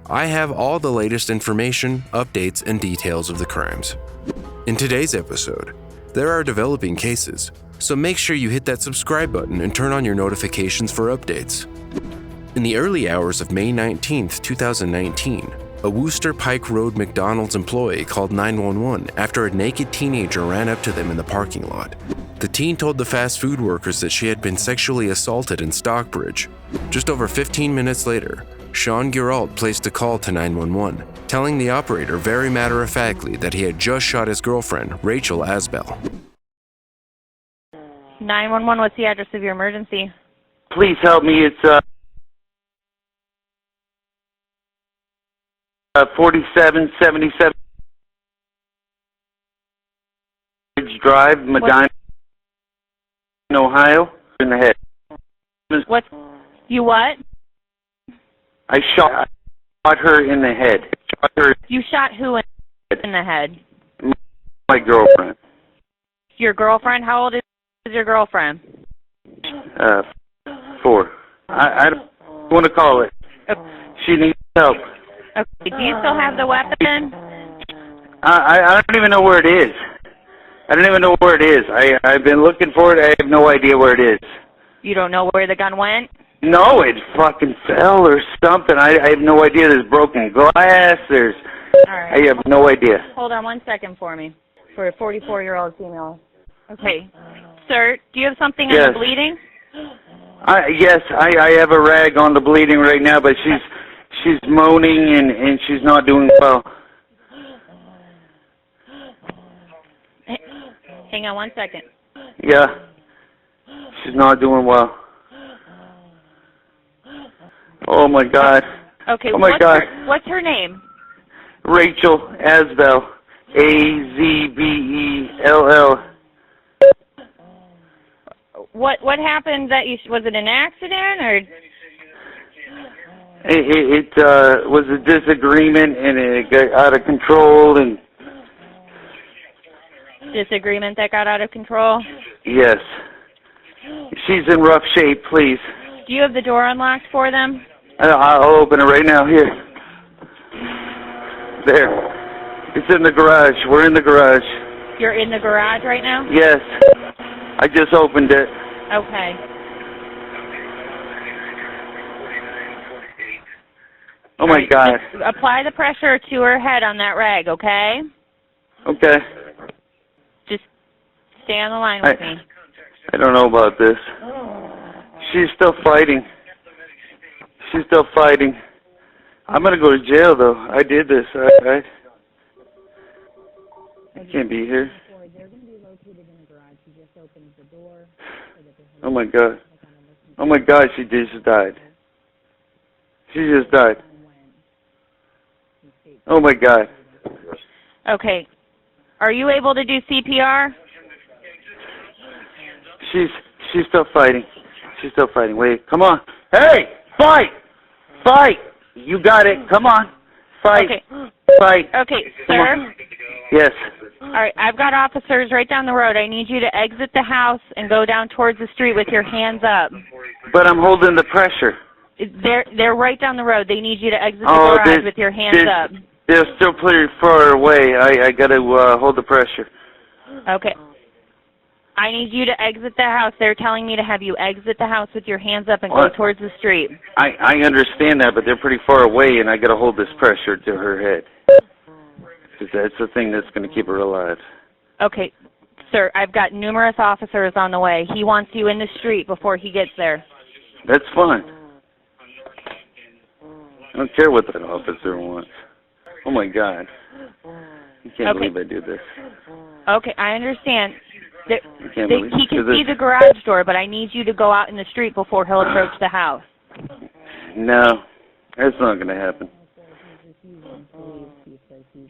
I have all the latest information, updates, and details of the crimes. In today's episode, there are developing cases, so make sure you hit that subscribe button and turn on your notifications for updates. In the early hours of May 19, 2019, a Worcester Pike Road McDonald's employee called 911 after a naked teenager ran up to them in the parking lot. The teen told the fast food workers that she had been sexually assaulted in Stockbridge. Just over 15 minutes later, Sean Girault placed a call to 911, telling the operator very matter-of-factly that he had just shot his girlfriend, Rachel Asbell. 911, what's the address of your emergency? Please help me. It's 4777 Drive, Medina, Ohio. In the head. What? You what? I shot her in the head. You shot who in the head? My girlfriend. Your girlfriend? How old is your girlfriend? 4. I don't want to call it. Okay. She needs help. Okay. Do you still have the weapon? I don't even know where it is. I don't even know where it is. I've been looking for it. I have no idea where it is. You don't know where the gun went? No, it fucking fell or something. I have no idea. There's broken glass. All right. I have no idea. Hold on 1 second for me. For a 44-year-old female. Okay. Sir, do you have something on the bleeding? Yes, I have a rag on the bleeding right now, but she's moaning and she's not doing well. Hang on 1 second. Yeah. She's not doing well. Oh my God. Okay. Oh my God. What's her name? Rachel Asbell. Azbell. What happened? Was it an accident or? It was a disagreement and it got out of control and. Disagreement that got out of control? Yes. She's in rough shape, please. Do you have the door unlocked for them? I'll open it right now. Here. There. It's in the garage. We're in the garage. You're in the garage right now? Yes. I just opened it. Okay. Oh my God. Just apply the pressure to her head on that rag, okay? Okay. Just stay on the line with me. I don't know about this. She's still fighting. She's still fighting. I'm going to go to jail, though. I did this. I can't be here. Oh, my God. Oh, my God, she just died. She just died. Oh, my God. Okay. Are you able to do CPR? She's still fighting. She's still fighting. Wait, come on. Hey, fight! Fight! You got it. Come on. Fight. Okay. Fight. Okay, sir? Yes. All right, I've got officers right down the road. I need you to exit the house and go down towards the street with your hands up. But I'm holding the pressure. They're right down the road. They need you to exit the garage with your hands up. They're still pretty far away. I got to hold the pressure. Okay. I need you to exit the house. They're telling me to have you exit the house with your hands up and go towards the street. I understand that, but they're pretty far away, and I got to hold this pressure to her head. Because that's the thing that's going to keep her alive. Okay. Sir, I've got numerous officers on the way. He wants you in the street before he gets there. That's fine. I don't care what that officer wants. Oh, my God. I can't believe I do this. Okay, I understand. He can see the garage door, but I need you to go out in the street before he'll approach the house. No, that's not going to happen.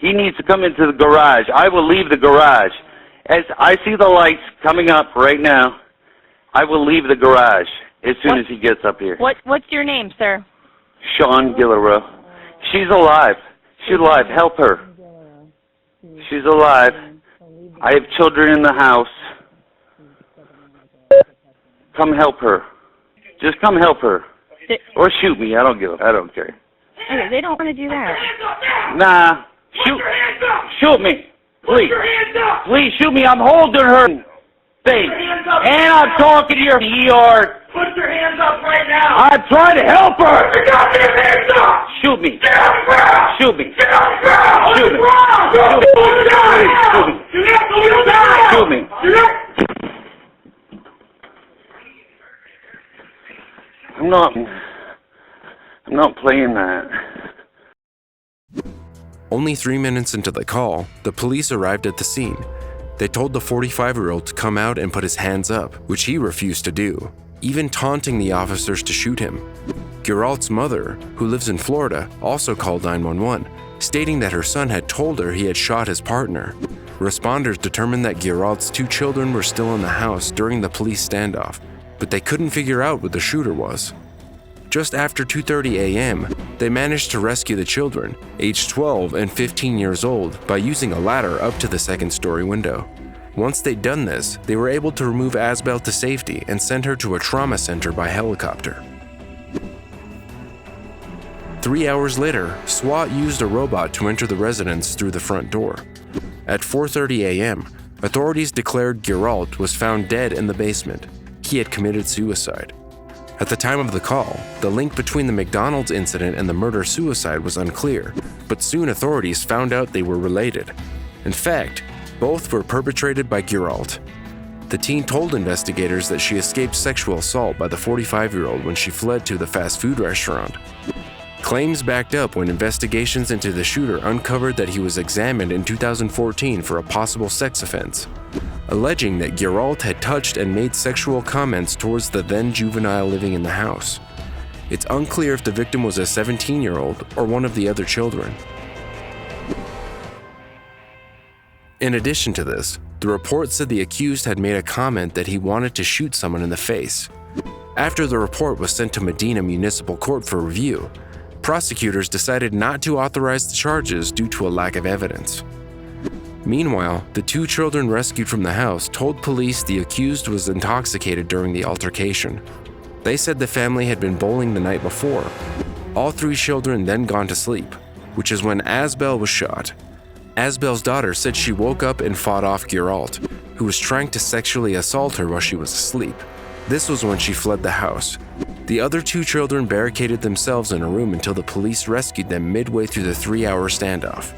He needs to come into the garage. I will leave the garage. As I see the lights coming up right now, I will leave the garage as soon as he gets up here. What's your name, sir? Sean Gillerow. She's alive. She's alive. Help her. She's alive. I have children in the house. Come help her. Just come help her. Or shoot me. I don't care. Okay, they don't want to do that. Nah. Shoot me. Please. Please shoot me. I'm holding her face. And I'm talking to your ER. Put your hands up right now. I'm trying to help her. Put your goddamn hands up. Shoot me. Get on the ground. Shoot me. Get on the ground. Shoot me. Shoot me. Shoot me. Shoot me. I'm not playing that. Only 3 minutes into the call, the police arrived at the scene. They told the 45-year-old to come out and put his hands up, which he refused to do, even taunting the officers to shoot him. Geralt's mother, who lives in Florida, also called 911, stating that her son had told her he had shot his partner. Responders determined that Geralt's 2 children were still in the house during the police standoff, but they couldn't figure out what the shooter was. Just after 2:30 a.m., they managed to rescue the children, aged 12 and 15 years old, by using a ladder up to the second-story window. Once they'd done this, they were able to remove Asbell to safety and send her to a trauma center by helicopter. 3 hours later, SWAT used a robot to enter the residence through the front door. At 4:30 a.m., authorities declared Geralt was found dead in the basement. He had committed suicide. At the time of the call, the link between the McDonald's incident and the murder-suicide was unclear, but soon authorities found out they were related. In fact, both were perpetrated by Geralt. The teen told investigators that she escaped sexual assault by the 45-year-old when she fled to the fast food restaurant. Claims backed up when investigations into the shooter uncovered that he was examined in 2014 for a possible sex offense, alleging that Geralt had touched and made sexual comments towards the then juvenile living in the house. It's unclear if the victim was a 17-year-old or one of the other children. In addition to this, the report said the accused had made a comment that he wanted to shoot someone in the face. After the report was sent to Medina Municipal Court for review, prosecutors decided not to authorize the charges due to a lack of evidence. Meanwhile, the 2 children rescued from the house told police the accused was intoxicated during the altercation. They said the family had been bowling the night before. All 3 children then gone to sleep, which is when Asbell was shot. Asbell's daughter said she woke up and fought off Geralt, who was trying to sexually assault her while she was asleep. This was when she fled the house. The other 2 children barricaded themselves in a room until the police rescued them midway through the 3-hour standoff.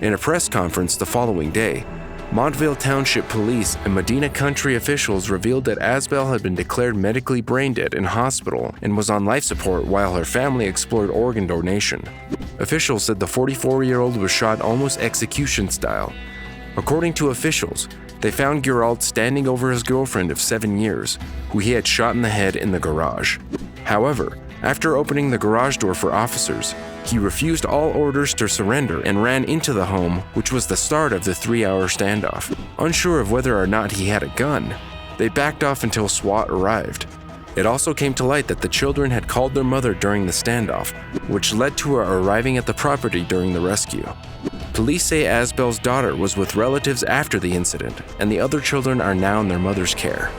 In a press conference the following day, Montvale Township Police and Medina Country officials revealed that Asbell had been declared medically brain dead in hospital and was on life support while her family explored organ donation. Officials said the 44-year-old was shot almost execution style. According to officials, they found Geralt standing over his girlfriend of 7 years, who he had shot in the head in the garage. However, after opening the garage door for officers, he refused all orders to surrender and ran into the home, which was the start of the 3-hour standoff. Unsure of whether or not he had a gun, they backed off until SWAT arrived. It also came to light that the children had called their mother during the standoff, which led to her arriving at the property during the rescue. Police say Asbell's daughter was with relatives after the incident, and the other children are now in their mother's care.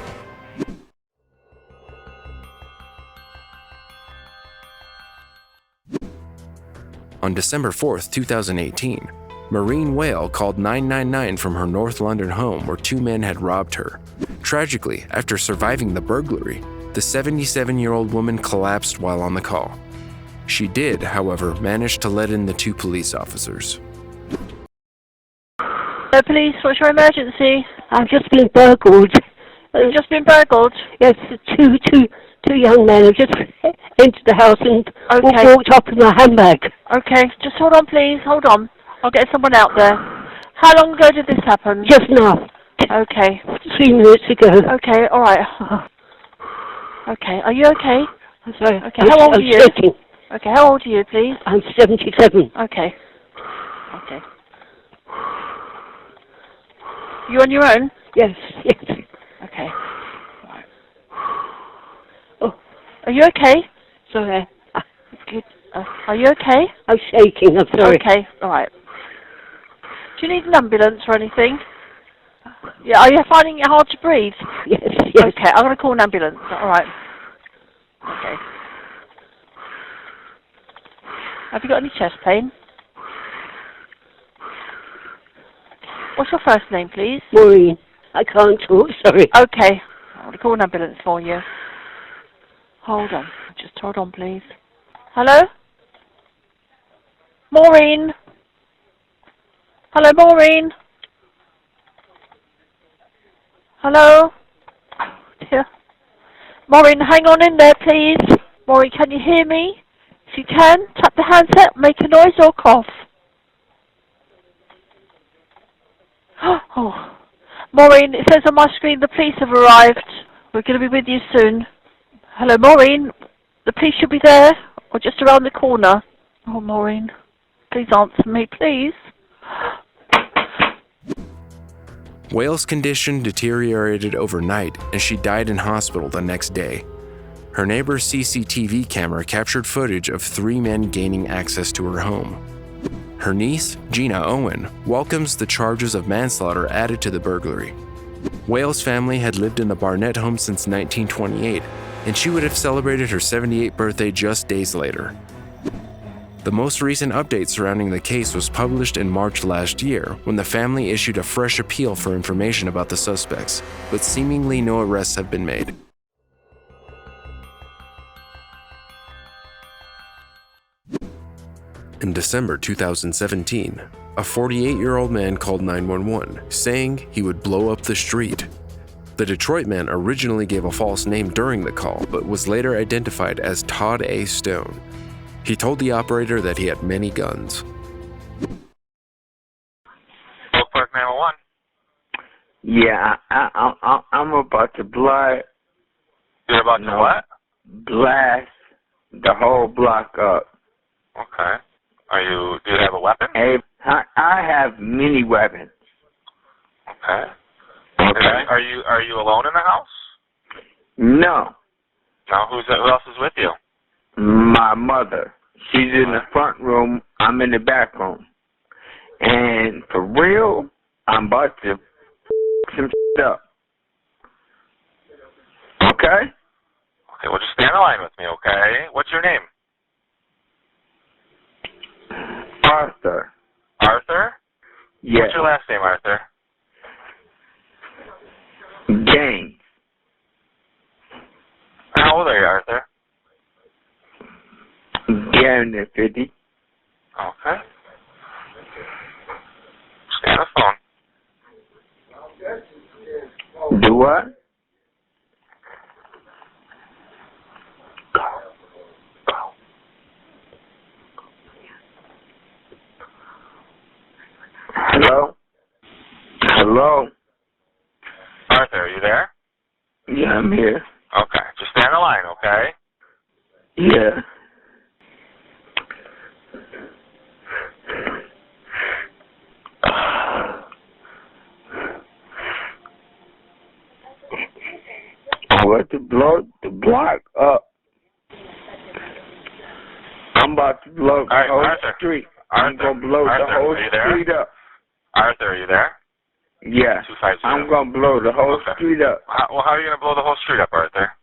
On December 4th, 2018, Maureen Whale called 999 from her North London home where 2 men had robbed her. Tragically, after surviving the burglary, the 77-year-old woman collapsed while on the call. She did, however, manage to let in the 2 police officers. Police, what's your emergency? I've just been burgled. You've just been burgled? Yes, two young men have just entered the house and walked up in my handbag. Okay, just hold on, please. Hold on. I'll get someone out there. How long ago did this happen? Just now. Okay. 3 minutes ago. Okay, all right. Okay, are you okay? I'm sorry. Okay, how old are you? Shaking. Okay, how old are you, please? I'm 77. Okay. Okay. You on your own? Yes, yes. Okay. Right. Oh, are you okay? Sorry. Good. Are you okay? I'm shaking, I'm sorry. Okay, all right. Do you need an ambulance or anything? Yeah, are you finding it hard to breathe? Yes, yes. Okay, I'm going to call an ambulance. All right. Okay. Have you got any chest pain? What's your first name, please? Maureen. I can't talk, sorry. Okay. I'm going to call an ambulance for you. Hold on. Just hold on, please. Hello? Maureen? Hello, Maureen? Hello? Oh, dear. Maureen, hang on in there, please. Maureen, can you hear me? If you can, tap the handset, make a noise or cough. Oh. Maureen, it says on my screen the police have arrived. We're going to be with you soon. Hello, Maureen. The police should be there, or just around the corner. Oh, Maureen. Please answer me, please. Whale's condition deteriorated overnight, and she died in hospital the next day. Her neighbor's CCTV camera captured footage of 3 men gaining access to her home. Her niece, Gina Owen, welcomes the charges of manslaughter added to the burglary. Whale's family had lived in the Barnett home since 1928, and she would have celebrated her 78th birthday just days later. The most recent update surrounding the case was published in March last year, when the family issued a fresh appeal for information about the suspects, but seemingly no arrests have been made. In December 2017, a 48-year-old man called 911, saying he would blow up the street. The Detroit man originally gave a false name during the call, but was later identified as Todd A. Stone. He told the operator that he had many guns. Oak Park 911. Yeah, I'm about to blast. You're about to what? Blast the whole block up. Okay. Do you have a weapon? Hey, I have many weapons. Okay. Okay. Are you alone in the house? No. No. Who else is with you? My mother. She's in the front room. I'm in the back room. And for real, I'm about to some shit up. Okay? Okay, well, just stay on the line with me, okay? What's your name? Arthur. Arthur? Yes. What's your last name, Arthur? James. How old are you, Arthur? Getting at 50. Okay. Stay on the phone. Do what? Hello? Hello? Arthur, are you there? Yeah, I'm here. Okay. Just stay on the line, okay? Yeah. I want to blow the block up. I'm about to blow the whole street. I'm going to blow the whole street up. Arthur, are you there? Yeah. 250. I'm going to blow the whole street up. How are you going to blow the whole street up, Arthur?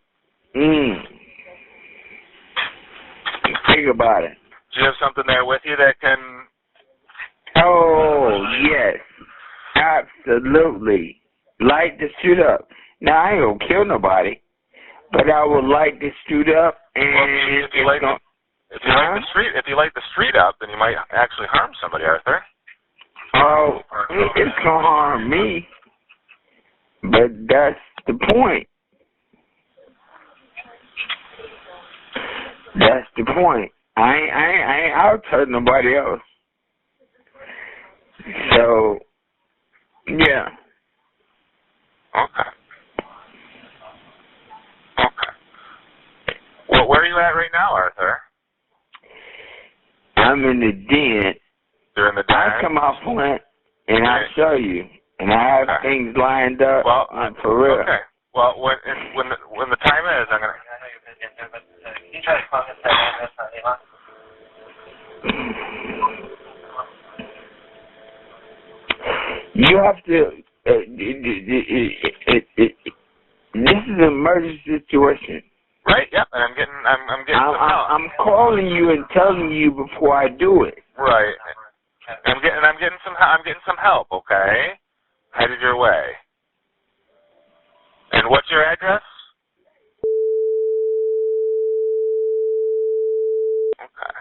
Think about it. Do you have something there with you that can... Oh, yes. Absolutely. Light the street up. Now, I ain't going to kill nobody, but I will light the street up, and well, if you light the street up, then you might actually harm somebody, Arthur. Oh, it's going to harm me, but that's the point. That's the point. I ain't out to hurt nobody else. So, yeah. Okay. Well, where are you at right now, Arthur? I'm in the den. You're in the den? I come out front, and I'll show you. And I have things lined up for real. Okay. Well, when the time is, I'm going to... You have to... this is an emergency situation. Right. Yep. And I'm getting some help. I'm calling you and telling you before I do it. Right. I'm getting some help. Okay. Headed your way. And what's your address? Okay.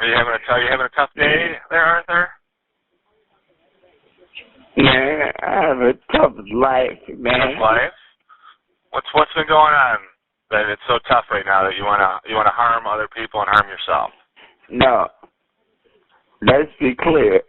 Are you having a tough day there, Arthur? Man, I have a tough life, man. Tough life? What's been going on that it's so tough right now that you wanna harm other people and harm yourself? No. Let's be clear.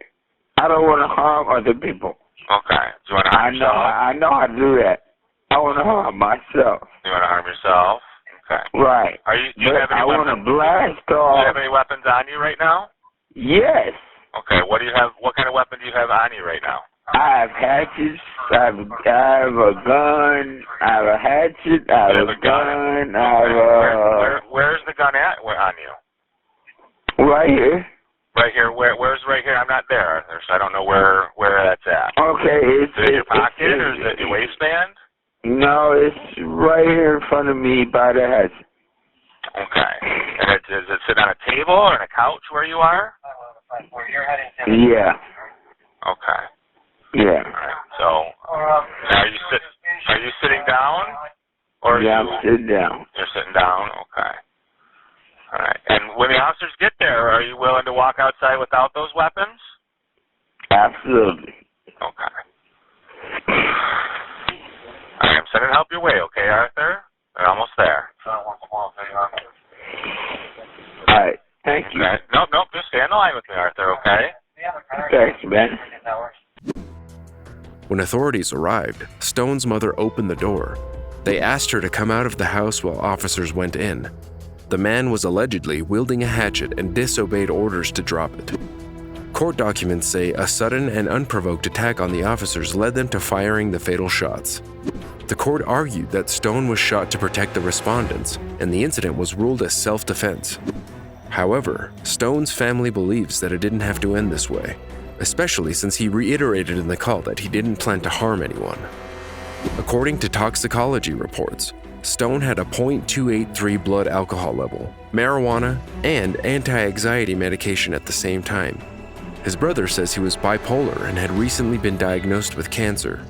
I don't want to harm other people. Okay. Do you want to harm yourself? I know how to do that. I want to harm myself. You want to harm yourself? Okay. Right. Do you have any I want to weapons? blast off. Do you have any weapons on you right now? Yes. Okay. What kind of weapon do you have on you right now? I have hatchets. I have a gun. I have a hatchet. I have a gun. I have Where's the gun at on you? Right here. Right here. Where's right here? I'm not there, Arthur, so I don't know where that's at. Okay. Is it in your pocket or is it in your waistband? No, it's right here in front of me by the hatchet. Okay. And does it sit on a table or on a couch where you are? Yeah. Okay. Yeah. All right. So, are you sitting down? Or I'm sitting down. You're sitting down. Okay. All right. And when the officers get there, are you willing to walk outside without those weapons? Absolutely. Okay. All right. I'm sending help your way. Okay, Arthur. They're almost there. All right. Thank you. Okay. Nope. Just stay on the line with me, Arthur. Okay. Thanks, man. When authorities arrived, Stone's mother opened the door. They asked her to come out of the house while officers went in. The man was allegedly wielding a hatchet and disobeyed orders to drop it. Court documents say a sudden and unprovoked attack on the officers led them to firing the fatal shots. The court argued that Stone was shot to protect the respondents, and the incident was ruled as self-defense. However, Stone's family believes that it didn't have to end this way, especially since he reiterated in the call that he didn't plan to harm anyone. According to toxicology reports, Stone had a .283 blood alcohol level, marijuana, and anti-anxiety medication at the same time. His brother says he was bipolar and had recently been diagnosed with cancer.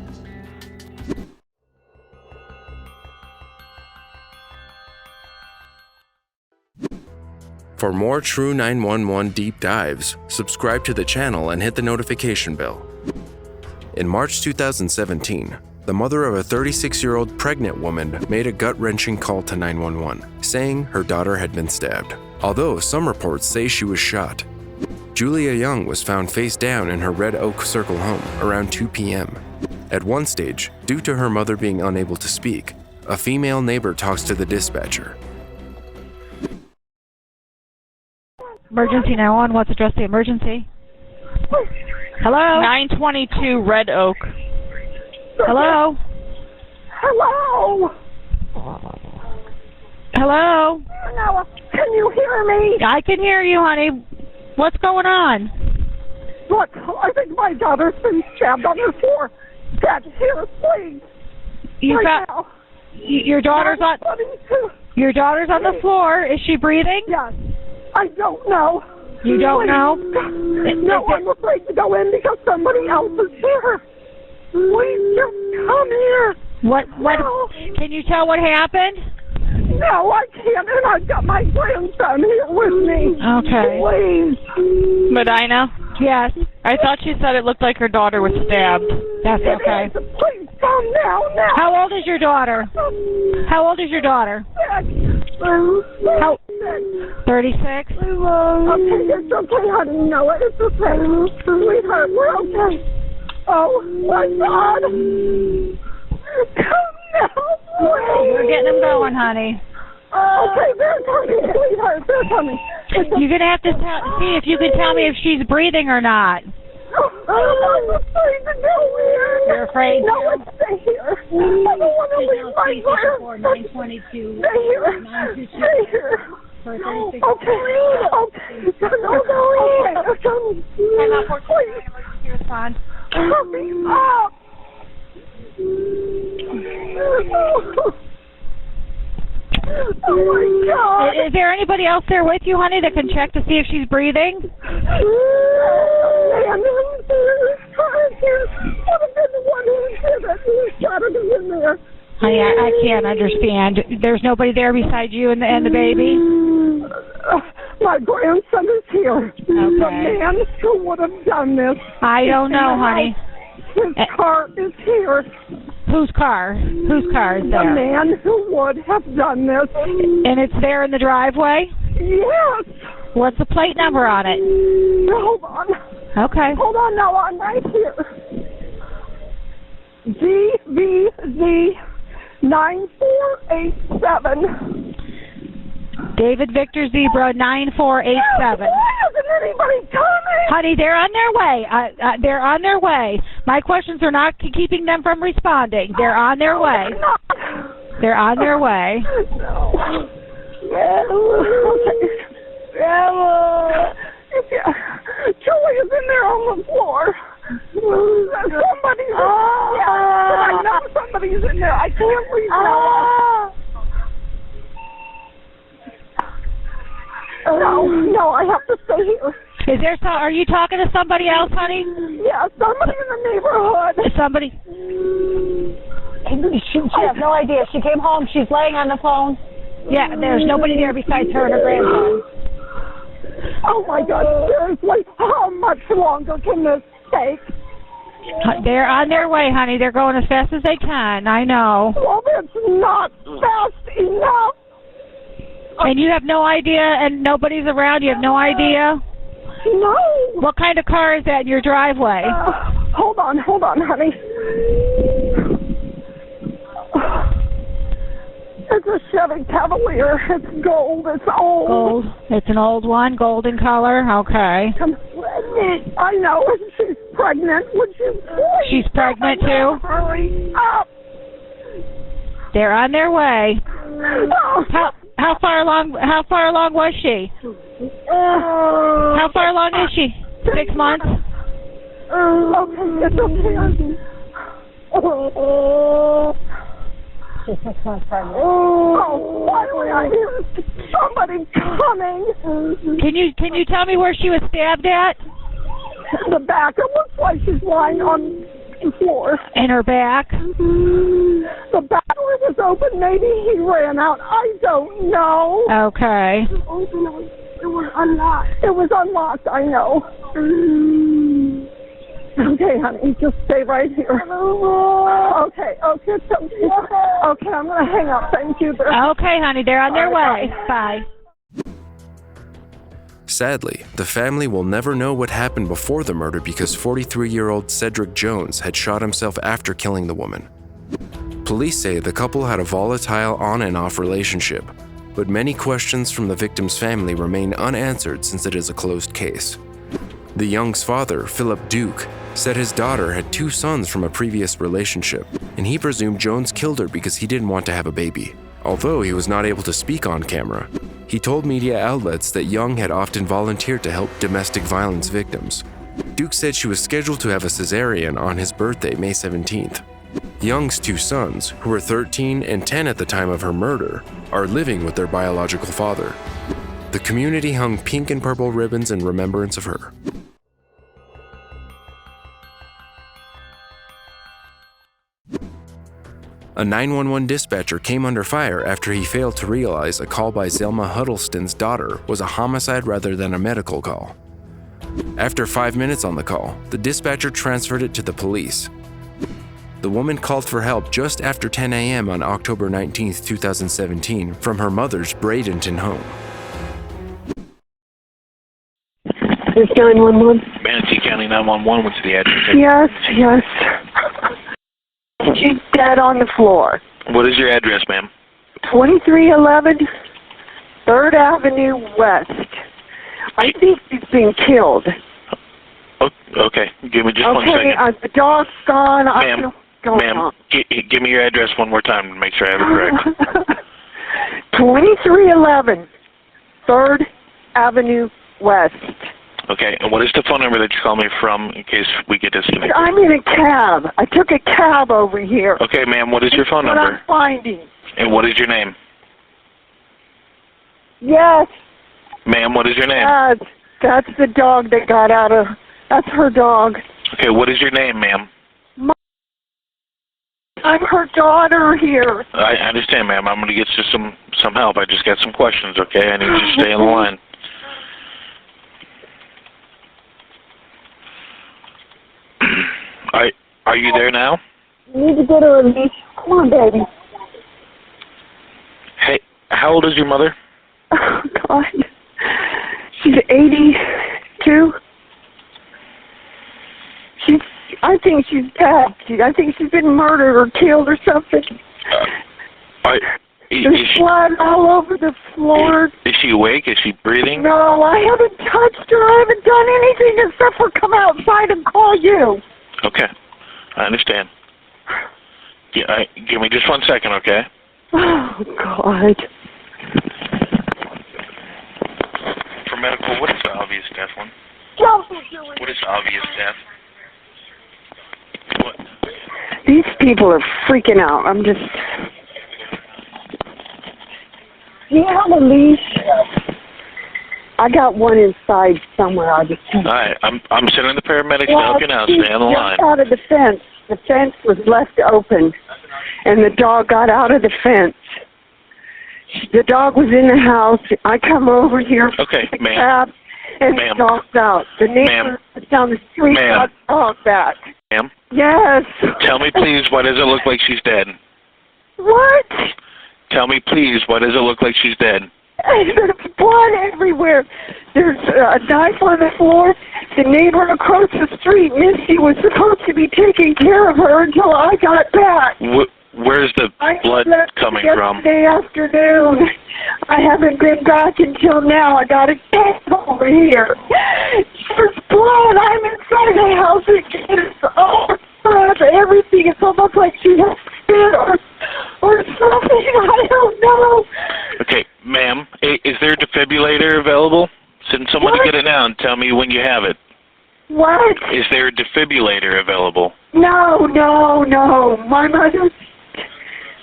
For more True 911 deep dives, subscribe to the channel and hit the notification bell. In March 2017, the mother of a 36-year-old pregnant woman made a gut-wrenching call to 911, saying her daughter had been stabbed, although some reports say she was shot. Julia Young was found face down in her Red Oak Circle home around 2 p.m. At one stage, due to her mother being unable to speak, a female neighbor talks to the dispatcher. Emergency 911, what's address the emergency? Hello? 922 Red Oak. Hello? Hello? Hello? No, can you hear me? I can hear you, honey. What's going on? Look, I think my daughter's been stabbed on the floor. Dad, here, please. Now. Your daughter's on the floor. Is she breathing? Yes. I don't know. You don't know? No, I'm afraid to go in because somebody else is here. Please just come here. What? No. Can you tell what happened? No, I can't, and I've got my grandson here with me. Okay. Please. Medina? Yes. I thought she said it looked like her daughter was stabbed. That's okay. Please come now. How old is your daughter? How old is your daughter? 36? Okay, it's okay, honey. No, it's okay. Sweetheart, we're okay. Oh, my God. Come now, please. We're getting them going, honey. Okay, they're coming, sweetheart. They're coming. You're going to have to see if you can tell me if she's breathing or not. I'm afraid to go in. You're afraid? No, stay here. I don't want to leave my grandson. Stay here. Stay here. No, okay. No, they're coming. Please. Respond. Hurry up. Oh my God! Is there anybody else there with you, honey, that can check to see if she's breathing? Man, who's here? Would have been the one who did it. Who shot it in there? Honey, I can't understand. There's nobody there beside you and the baby? My grandson is here. Okay. The man who would have done this. I don't know, honey. His car is here. Whose car? Whose car is there? The man who would have done this. And it's there in the driveway? Yes. What's the plate number on it? Hold on. Okay. Hold on, no, I'm right here. GVZ 9487. David Victor Zebra 9487. Why isn't anybody coming? Honey, they're on their way. They're on their way. My questions are not keeping them from responding. They're on their way. They're on their way. Julie is in there on the floor. Somebody's in there. I know somebody's in there. I can't leave now. No, I have to stay here. Is there are you talking to somebody else, honey? Yeah, somebody in the neighborhood. Somebody. She has no idea. She came home. She's laying on the phone. Yeah, there's nobody there besides her and her grandson. Oh my God, seriously, how much longer can this take? They're on their way, honey. They're going as fast as they can. I know. Well, that's not fast enough. And you have no idea, and nobody's around? You have no idea? No. What kind of car is that in your driveway? Hold on, honey. It's a Chevy Cavalier. It's gold. It's old. Gold. It's an old one, golden color. Okay. I know. She's pregnant. Would you please? She's pregnant too? Hurry up. They're on their way. How far along was she? How far along is she? 6 months? Okay, it's okay. She's 6 months pregnant. Oh, why do I hear somebody coming? Can you tell me where she was stabbed at? The back. It looks like she's lying on the floor. In her back? The back door was open. Maybe he ran out. I don't know. Okay. It was unlocked. It was unlocked, I know. Okay, honey, just stay right here. Okay, I'm going to hang up. Thank you. Okay, honey, they're on their way. Bye. Sadly, the family will never know what happened before the murder because 43-year-old Cedric Jones had shot himself after killing the woman. Police say the couple had a volatile on and off relationship, but many questions from the victim's family remain unanswered since it is a closed case. The young's father, Philip Duke, said his daughter had 2 sons from a previous relationship, and he presumed Jones killed her because he didn't want to have a baby. Although he was not able to speak on camera, he told media outlets that Young had often volunteered to help domestic violence victims. Duke said she was scheduled to have a cesarean on his birthday, May 17th. Young's 2 sons, who were 13 and 10 at the time of her murder, are living with their biological father. The community hung pink and purple ribbons in remembrance of her. A 911 dispatcher came under fire after he failed to realize a call by Zelma Huddleston's daughter was a homicide rather than a medical call. After 5 minutes on the call, the dispatcher transferred it to the police. The woman called for help just after 10 a.m. on October 19, 2017, from her mother's Bradenton home. It's 911. Manatee County 911, what's the address? Yes. She's dead on the floor. What is your address, ma'am? 2311 3rd Avenue West. I think she's been killed. Oh, okay, give me just 1 second. Okay, the dog's gone. Ma'am, give me your address one more time to make sure I have it correct. 2311 3rd Avenue West. Okay, and what is the phone number that you call me from in case we get disconnected? I'm in a cab. I took a cab over here. Okay, ma'am, what is your phone number? What I'm finding. And what is your name? Yes. Ma'am, what is your name? That's the dog that got out of... That's her dog. Okay, what is your name, ma'am? I'm her daughter here. I understand, ma'am. I'm going to get you some help. I just got some questions, okay? I need you to stay on the line. Are you there now? You need to get her a leash. Come on, baby. Hey, how old is your mother? Oh, God. She's 82. I think she's dead. I think she's been murdered or killed or something. There's blood all over the floor. Is she awake? Is she breathing? No, I haven't touched her. I haven't done anything except for come outside and call you. Okay, I understand. Yeah, give me just 1 second, okay? Oh, God. For medical, what is the obvious death one? What is the obvious death? What? These people are freaking out. I'm just... Do you have a leash? I got one inside somewhere. I just... All right, I'm sending the paramedics to help you now. Stay on the line. Out of the fence. The fence was left open, and the dog got out of the fence. The dog was in the house. I come over here. Okay, ma'am. And the dog's out. The neighbor down the street got the dog back. Ma'am? Yes. Tell me, please, why does it look like she's dead? What? Tell me, please, why does it look like she's dead? There's blood everywhere. There's a knife on the floor. The neighbor across the street, Misty, was supposed to be taking care of her until I got back. Where's the blood coming from? Yesterday afternoon. I haven't been back until now. I got to get over here. There's blood. I'm inside the house. It's all blood. Everything. It's almost like she has spit or something. I don't know. Okay, ma'am, is there a defibrillator available? Send someone to get it now and tell me when you have it. What? Is there a defibrillator available? No. My mother...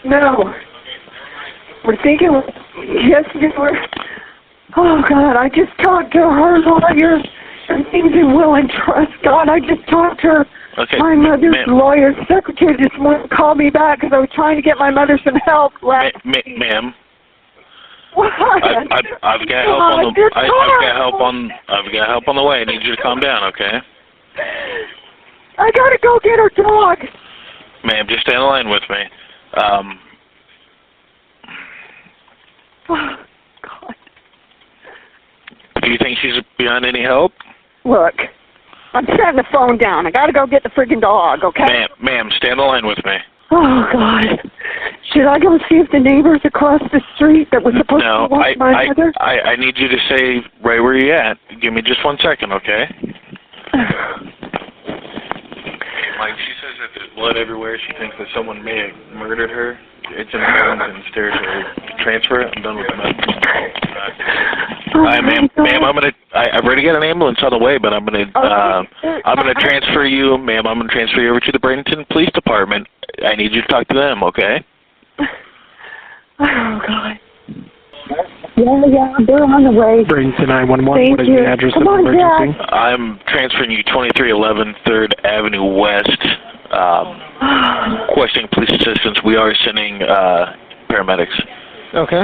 No. We're thinking... Yes, we're... Oh, God, I just talked to her lawyer. Everything's in will and trust. God, I just talked to her. Okay, my mother's lawyer's secretary this morning called me back because I was trying to get my mother some help last week. Ma'am. What? I've got help on the I've got help on the way. I need you to calm down, okay? I gotta go get her dog. Ma'am, just stay on the line with me. Oh, God. Do you think she's beyond any help? Look, I'm setting the phone down. I gotta go get the freaking dog, okay? Ma'am, stay on the line with me. Oh, God. Should I go see if the neighbors across the street that was supposed to watch my mother? I need you to say right where you're at. Give me just 1 second, okay? Like, she says that there's blood everywhere. She thinks that someone may have murdered her. It's in Burlington's territory. Transfer it. I'm done with the medical. Ma'am, I've already got an ambulance on the way, but I'm gonna transfer you, ma'am. I'm gonna transfer you over to the Bradenton Police Department. I need you to talk to them, okay? Oh, God. Yeah, they're on the way. Bradenton 911, what is the address of the emergency? Dad. I'm transferring you 2311 3rd Avenue West. Questioning police assistance. We are sending paramedics. Okay.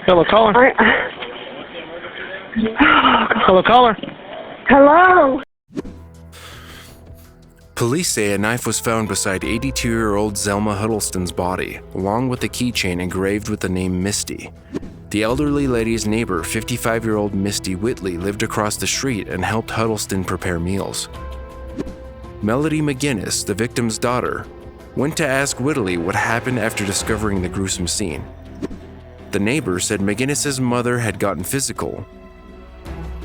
Hello, caller. Hello, caller. Hello. Police say a knife was found beside 82-year-old Zelma Huddleston's body, along with a keychain engraved with the name Misty. The elderly lady's neighbor, 55-year-old Misty Whitley, lived across the street and helped Huddleston prepare meals. Melody McGinnis, the victim's daughter, went to ask Whitley what happened after discovering the gruesome scene. The neighbor said McGinnis's mother had gotten physical,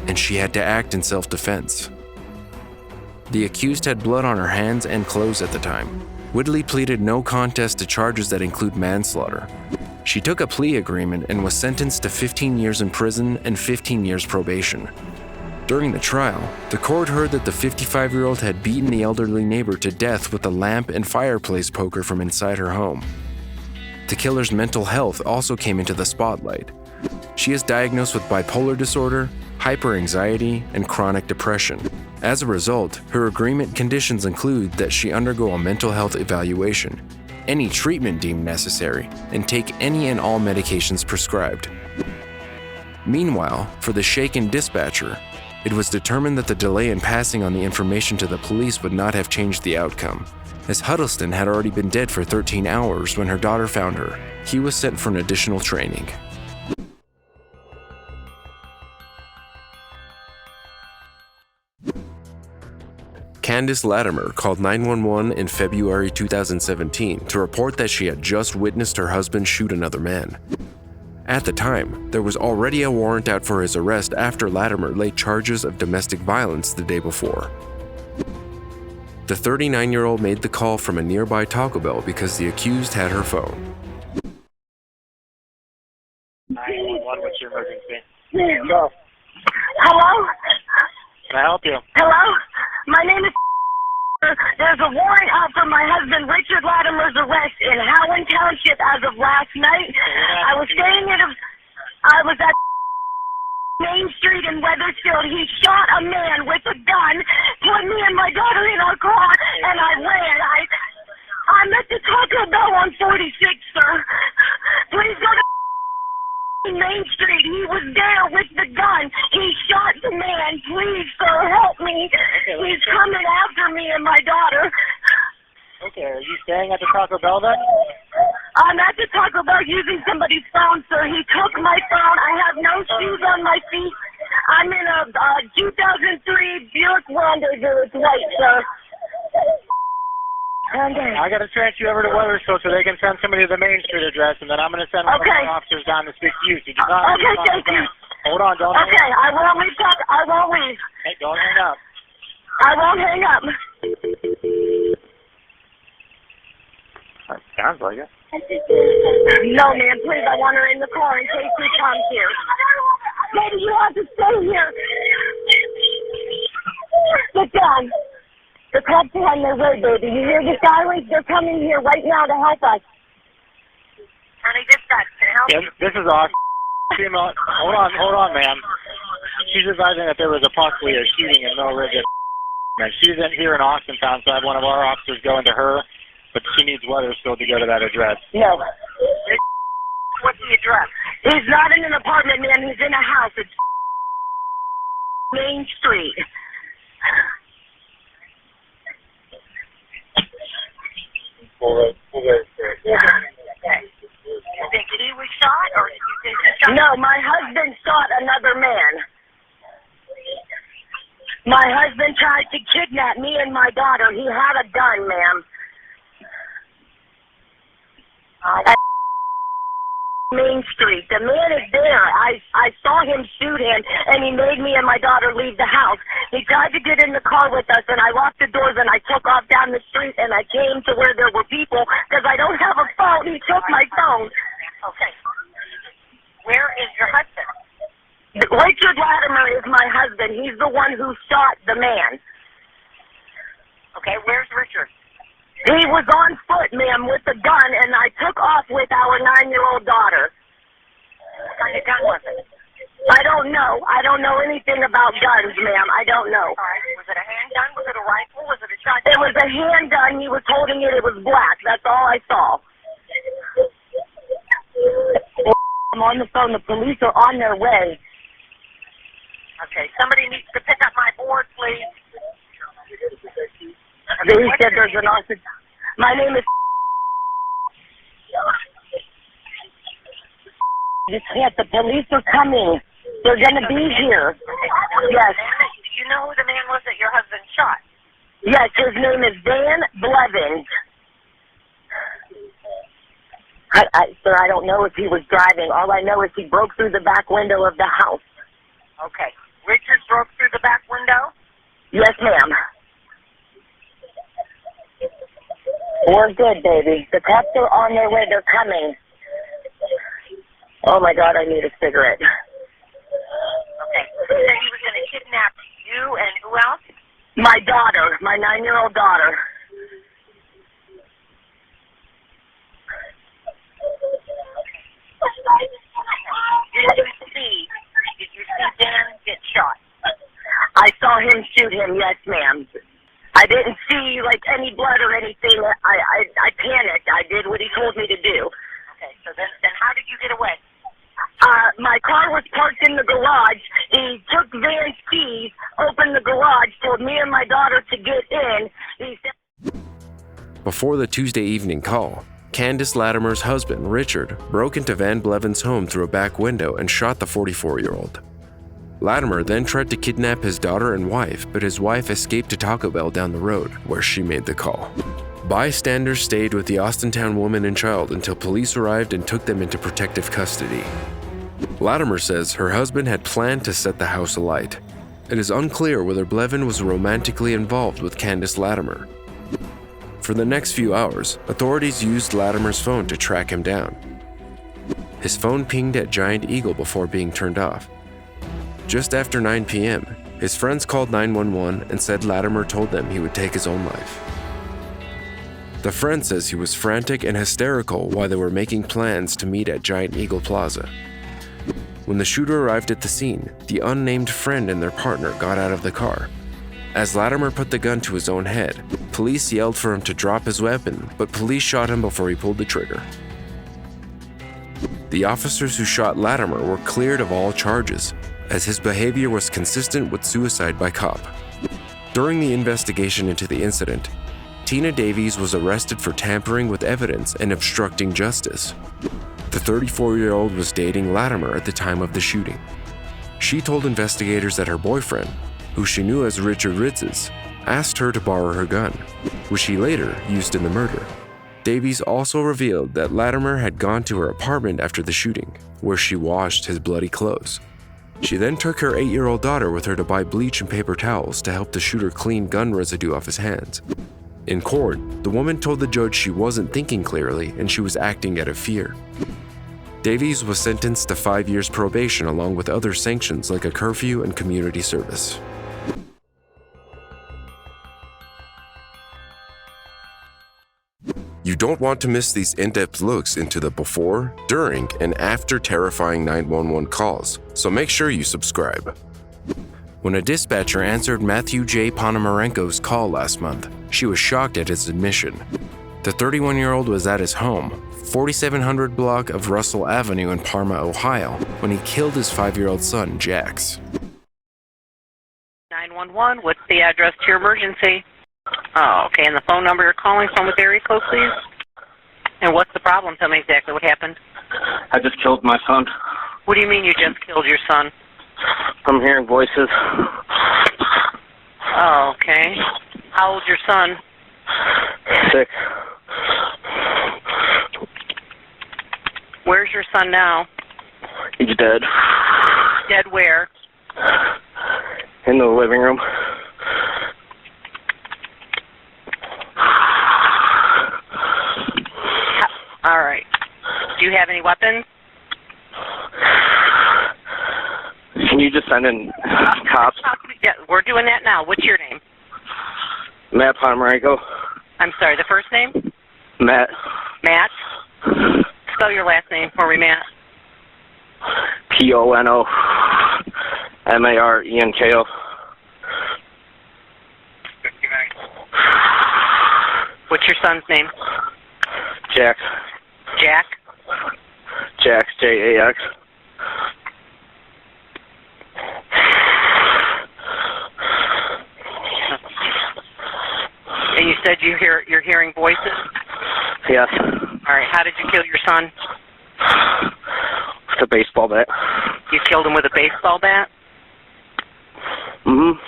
and she had to act in self-defense. The accused had blood on her hands and clothes at the time. Whitley pleaded no contest to charges that include manslaughter. She took a plea agreement and was sentenced to 15 years in prison and 15 years probation. During the trial, the court heard that the 55-year-old had beaten the elderly neighbor to death with a lamp and fireplace poker from inside her home. The killer's mental health also came into the spotlight. She is diagnosed with bipolar disorder, hyperanxiety, and chronic depression. As a result, her agreement conditions include that she undergo a mental health evaluation, any treatment deemed necessary, and take any and all medications prescribed. Meanwhile, for the shaken dispatcher, it was determined that the delay in passing on the information to the police would not have changed the outcome, as Huddleston had already been dead for 13 hours when her daughter found her. He was sent for an additional training. Candace Latimer called 911 in February 2017 to report that she had just witnessed her husband shoot another man. At the time, there was already a warrant out for his arrest after Latimer laid charges of domestic violence the day before. The 39-year-old made the call from a nearby Taco Bell because the accused had her phone. 911, what's your emergency? Go. Hello? Can I help you? Hello? My name is. There's a warrant out for my husband Richard Latimer's arrest in Howland Township as of last night. I was at Main Street in Weathersfield. He shot a man with a gun, put me and my daughter in our car, and I ran. I'm at the Taco Bell on 46th, sir. Please go to Main Street. He was there with the gun. He shot the man. Please, sir, help me. He's coming after me and my daughter. Okay, are you staying at the Taco Bell then? I'm at the Taco Bell using somebody's phone, sir. He took my phone. I have no shoes on my feet. I'm in a 2003 Buick Rendezvous. It's white, sir. I got to transfer you over to Weathersfield so they can send somebody to the Main Street address, and then I'm going to send one of our officers down to speak to you. So do not thank you. Hold on, don't hang up. Okay, I won't leave. I won't leave. Hey, don't hang up. I won't hang up. That sounds like it. No, man, please, I want her in the car in case he comes here. Baby, you have to stay here. Sit down. The cops are on their way, baby. You hear the sirens? They're coming here right now to help us. Honey, dispatch, can I help you? This is awesome. Female, hold on, ma'am. She's advising that there was possibly a shooting in Mill Ridge. And she's in here in Austintown, so I have one of our officers go into her, but she needs Weathersfield to go to that address. No. What's the address? He's not in an apartment, man. He's in a house. It's Main Street. You think he was shot, or you think he shot? No, my husband shot another man. My husband tried to kidnap me and my daughter. He had a gun, ma'am. At Main Street. The man is there. I saw him shoot him, and he made me and my daughter leave the house. He tried to get in the car with us, and I locked the doors, and I took off down the street, and I came to where there were people, because I don't have a phone. He took my phone. Okay. Where is your husband? Richard Latimer is my husband. He's the one who shot the man. Okay, where's Richard? He was on foot, ma'am, with a gun, and I took off with our 9-year-old daughter. What kind of gun was it? I don't know. I don't know anything about guns, ma'am. I don't know. All right. Was it a handgun? Was it a rifle? Was it a shotgun? It was a handgun. He was holding it. It was black. That's all I saw. I'm on the phone. The police are on their way. Okay. Somebody needs to pick up my board, please. He said there's an officer. My name is. Yes, the police are coming. They're going to be here. Yes. Do you know who the man was that your husband shot? Yes, his name is Dan Blevins. Sir, I don't know if he was driving. All I know is he broke through the back window of the house. Okay. Richard broke through the back window? Yes, ma'am. We're good, baby. The cops are on their way. They're coming. Oh, my God, I need a cigarette. Okay. He said he was going to kidnap you and who else? My daughter, my 9-year-old daughter. him shoot him, yes, ma'am. I didn't see, like, any blood or anything. I panicked. I did what he told me to do. Okay, so then how did you get away? My car was parked in the garage. He took Van's keys, opened the garage, told me and my daughter to get in. He said... Before the Tuesday evening call, Candace Latimer's husband, Richard, broke into Van Bleven's home through a back window and shot the 44-year-old. Latimer then tried to kidnap his daughter and wife, but his wife escaped to Taco Bell down the road, where she made the call. Bystanders stayed with the Austintown woman and child until police arrived and took them into protective custody. Latimer says her husband had planned to set the house alight. It is unclear whether Bleven was romantically involved with Candace Latimer. For the next few hours, authorities used Latimer's phone to track him down. His phone pinged at Giant Eagle before being turned off. Just after 9 p.m., his friends called 911 and said Latimer told them he would take his own life. The friend says he was frantic and hysterical while they were making plans to meet at Giant Eagle Plaza. When the shooter arrived at the scene, the unnamed friend and their partner got out of the car. As Latimer put the gun to his own head, police yelled for him to drop his weapon, but police shot him before he pulled the trigger. The officers who shot Latimer were cleared of all charges, as his behavior was consistent with suicide by cop. During the investigation into the incident, Tina Davies was arrested for tampering with evidence and obstructing justice. The 34-year-old was dating Latimer at the time of the shooting. She told investigators that her boyfriend, who she knew as Richard Ritzes, asked her to borrow her gun, which he later used in the murder. Davies also revealed that Latimer had gone to her apartment after the shooting, where she washed his bloody clothes. She then took her 8-year-old daughter with her to buy bleach and paper towels to help the shooter clean gun residue off his hands. In court, the woman told the judge she wasn't thinking clearly and she was acting out of fear. Davies was sentenced to 5 years probation along with other sanctions like a curfew and community service. You don't want to miss these in-depth looks into the before, during, and after terrifying 911 calls, so make sure you subscribe. When a dispatcher answered Matthew J. Ponomarenko's call last month, she was shocked at his admission. The 31-year-old was at his home, 4700 block of Russell Avenue in Parma, Ohio, when he killed his 5-year-old son, Jax. 911, what's the address to your emergency? Oh, okay, and the phone number you're calling from with area code, please? And what's the problem? Tell me exactly what happened. I just killed my son. What do you mean you just killed your son? I'm hearing voices. Oh, okay. How old's your son? 6. Where's your son now? He's dead. Dead where? In the living room. All right. Do you have any weapons? Can you just send in cops? Yeah, we're doing that now. What's your name? Matt Ponomarenko. I'm sorry, the first name? Matt. Matt? Spell your last name for me, Matt. Ponomarenko. What's your son's name? Jack. Jack? Jax, J-A-X. And you said you're hearing voices? Yes. All right, how did you kill your son? With a baseball bat. You killed him with a baseball bat? Mm-hmm.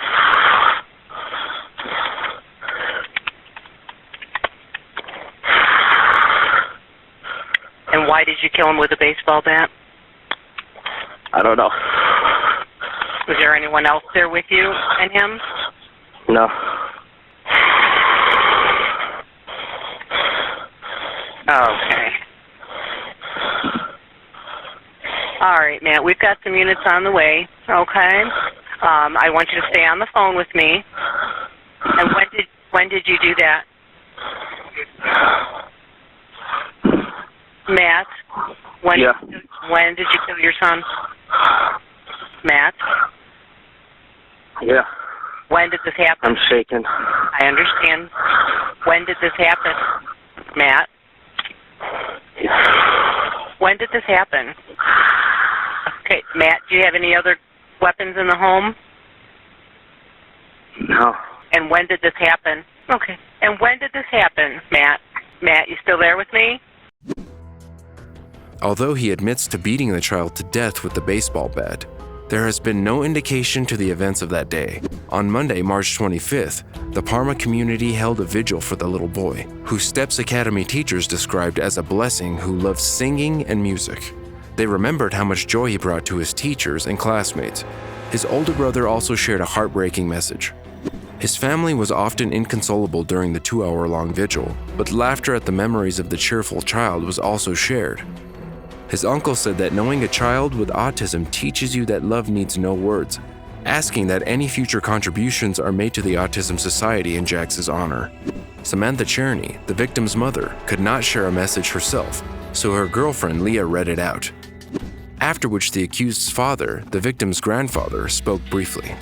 And why did you kill him with a baseball bat? I don't know. Was there anyone else there with you and him? No. Okay. All right, Matt, we've got some units on the way, okay? I want you to stay on the phone with me. And when did you do that? Matt, when did you kill your son? Matt? Yeah. When did this happen? I'm shaking. I understand. When did this happen, Matt? When did this happen? Okay, Matt, do you have any other weapons in the home? No. And when did this happen? Okay. And when did this happen, Matt? Matt, you still there with me? Although he admits to beating the child to death with the baseball bat, there has been no indication to the events of that day. On Monday, March 25th, the Parma community held a vigil for the little boy, who Steps Academy teachers described as a blessing who loved singing and music. They remembered how much joy he brought to his teachers and classmates. His older brother also shared a heartbreaking message. His family was often inconsolable during the 2-hour-long vigil, but laughter at the memories of the cheerful child was also shared. His uncle said that knowing a child with autism teaches you that love needs no words, asking that any future contributions are made to the Autism Society in Jax's honor. Samantha Cherney, the victim's mother, could not share a message herself, so her girlfriend Leah read it out. After which the accused's father, the victim's grandfather, spoke briefly.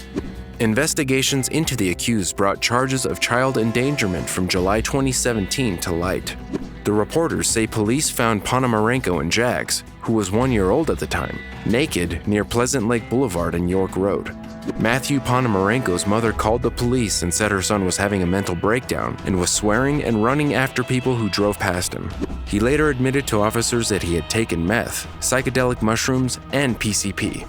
Investigations into the accused brought charges of child endangerment from July 2017 to light. The reporters say police found Ponomarenko and Jax, who was 1 year old at the time, naked near Pleasant Lake Boulevard and York Road. Matthew Ponomarenko's mother called the police and said her son was having a mental breakdown and was swearing and running after people who drove past him. He later admitted to officers that he had taken meth, psychedelic mushrooms, and PCP.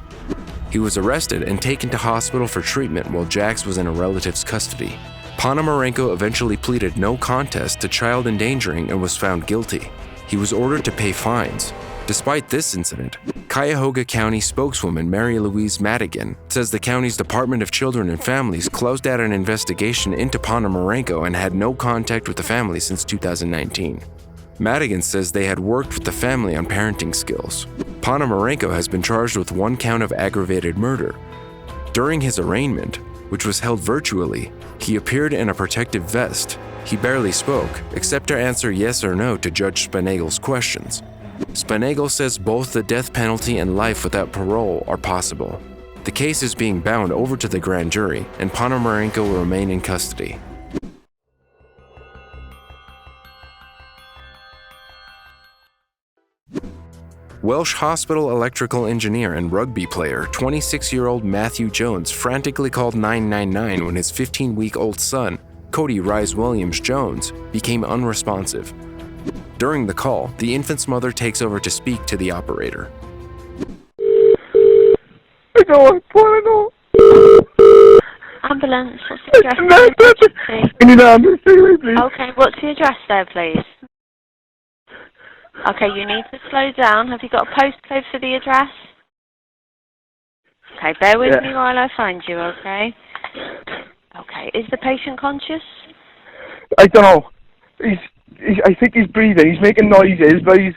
He was arrested and taken to hospital for treatment while Jax was in a relative's custody. Ponomarenko eventually pleaded no contest to child endangering and was found guilty. He was ordered to pay fines. Despite this incident, Cuyahoga County spokeswoman Mary Louise Madigan says the county's Department of Children and Families closed out an investigation into Ponomarenko and had no contact with the family since 2019. Madigan says they had worked with the family on parenting skills. Ponomarenko has been charged with 1 count of aggravated murder. During his arraignment, which was held virtually, he appeared in a protective vest. He barely spoke, except to answer yes or no to Judge Spanegel's questions. Spanegel says both the death penalty and life without parole are possible. The case is being bound over to the grand jury, and Ponomarenko will remain in custody. Welsh hospital electrical engineer and rugby player, 26-year-old Matthew Jones, frantically called 999 when his 15-week-old son, Cody Rise Williams Jones, became unresponsive. During the call, the infant's mother takes over to speak to the operator. I don't want to know. Ambulance, what's the address? I need an ambulance, please. Okay, what's the address there, please? Okay, you need to slow down. Have you got a postcode for the address? Okay, bear with me while I find you, okay? Okay, is the patient conscious? I don't know. I think he's breathing. He's making noises, but he's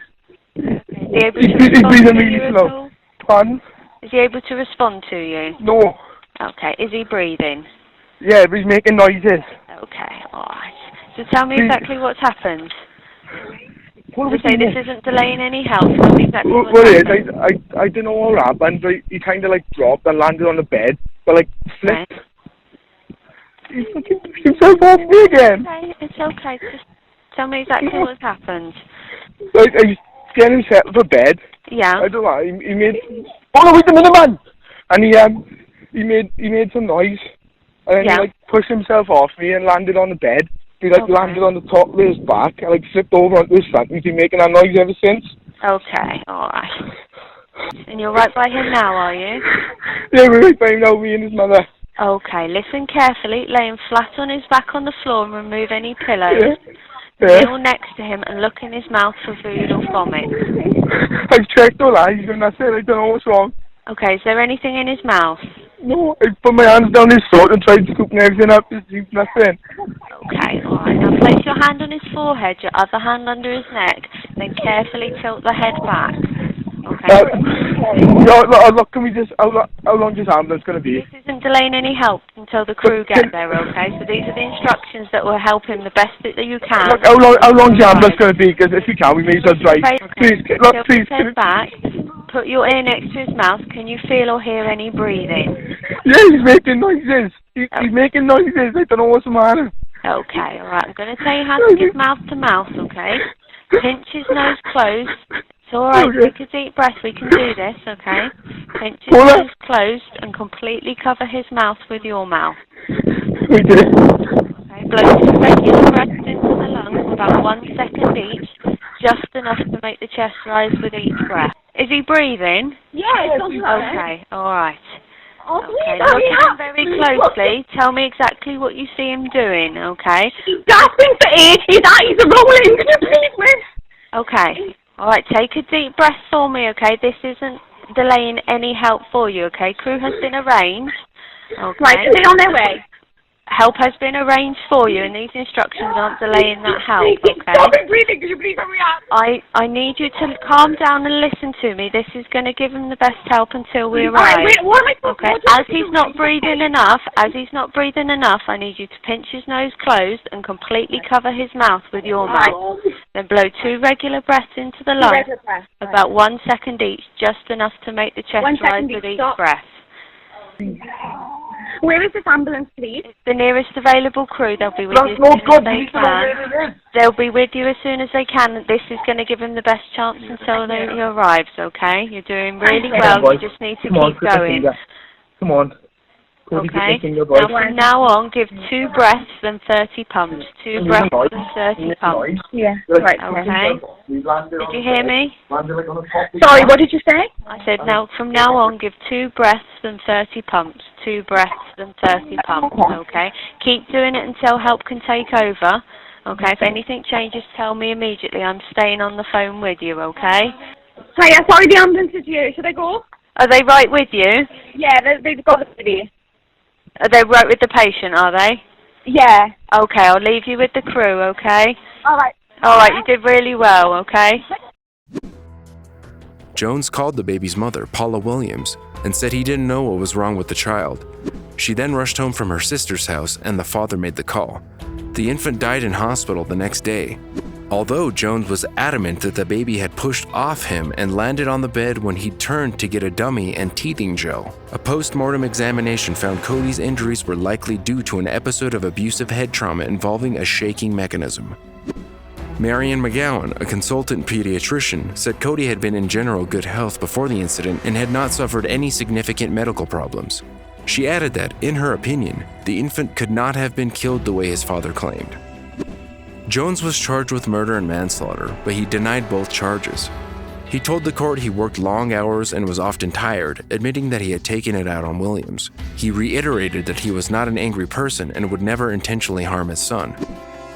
breathing really slow. Pardon? Is he able to respond to you? No. Okay, is he breathing? Yeah, but he's making noises. Okay, alright. So tell me exactly what's happened. Say this isn't delaying any help. Tell me exactly what's happened. I don't know what happened, but he kind of like dropped and landed on the bed, but like flipped. Okay. He fucking pushed himself off me again. Okay, it's okay. Just tell me exactly what's happened. Like, I was getting him set up for bed. Yeah. I don't know. He made. Oh no! Wait a minute, man! And he made some noise, and then he like pushed himself off me and landed on the bed. He like landed on the top of his back and like flipped over onto his front. He's been making that noise ever since. Okay, alright. And you're right by him now, are you? Yeah, we're right by him now, me and his mother. Okay, listen carefully. Lay him flat on his back on the floor and remove any pillows. Kneel next to him and look in his mouth for food or vomit. I've checked all that, and that's it. I don't know what's wrong. Okay, is there anything in his mouth? No, I put my hands down his throat and tried scooping everything up. There's nothing. Okay, alright. Now place your hand on his forehead, your other hand under his neck, then carefully tilt the head back. Okay? Look, can we just, how long is this ambulance going to be? This isn't delaying any help until the crew get there, okay? So these are the instructions that will help him the best that you can. Look, how long is the ambulance going to be? Because if we can, we may as well drive. Okay. Please, look, please. Head back, put your ear next to his mouth. Can you feel or hear any breathing? Yeah, he's making noises. He's making noises. I don't know what's the matter. Okay, alright. I'm going to tell you how to give mouth to mouth, okay? Pinch his nose closed. It's alright, take a deep breath. We can do this, okay? Pinch his nose closed and completely cover his mouth with your mouth. We did it. Okay, blow 2 regular breaths into the lungs, about 1 second each, just enough to make the chest rise with each breath. Is he breathing? Yeah, it's okay, alright. Okay, look at him very closely. Tell me exactly what you see him doing, okay? He's gasping for air. His eyes are rolling. Can you please, miss? Okay. Alright, take a deep breath for me, okay? This isn't delaying any help for you, okay? Crew has been arranged. Okay. Right, are they on their way? Help has been arranged for you, and these instructions aren't delaying that help, okay? Stop breathing. Could you please hurry up? I need you to calm down and listen to me. This is going to give him the best help until we arrive. Alright, wait, what am I supposed to do? As he's not breathing enough, I need you to pinch his nose closed and completely cover his mouth with your mouth. Then blow 2 regular breaths into the lungs, about 1 second each, just enough to make the chest rise with each breath. Where is this ambulance, please? It's the nearest available crew. They'll be with you as soon as they can. They'll be with you as soon as they can. This is going to give him the best chance until he arrives, okay? You're doing really well. You just need to keep going. Come on. Okay? Now from now on, give 2 breaths then 30 pumps. 2 breaths and 30 pumps. Yeah, right. Okay? Did you hear me? Sorry, what did you say? I said now from now on, give 2 breaths and 30 pumps. 2 breaths and 30 pumps. Okay? Keep doing it until help can take over. Okay? If anything changes, tell me immediately. I'm staying on the phone with you. Okay? Hiya, sorry, the ambulance is here. Should I go? Are they right with you? Yeah, they've got the city. Are they right with the patient, are they? Yeah. Okay, I'll leave you with the crew, okay? Alright. Alright, you did really well, okay? Jones called the baby's mother, Paula Williams, and said he didn't know what was wrong with the child. She then rushed home from her sister's house and the father made the call. The infant died in hospital the next day. Although Jones was adamant that the baby had pushed off him and landed on the bed when he turned to get a dummy and teething gel. A post-mortem examination found Cody's injuries were likely due to an episode of abusive head trauma involving a shaking mechanism. Marion McGowan, a consultant pediatrician, said Cody had been in general good health before the incident and had not suffered any significant medical problems. She added that, in her opinion, the infant could not have been killed the way his father claimed. Jones was charged with murder and manslaughter, but he denied both charges. He told the court he worked long hours and was often tired, admitting that he had taken it out on Williams. He reiterated that he was not an angry person and would never intentionally harm his son.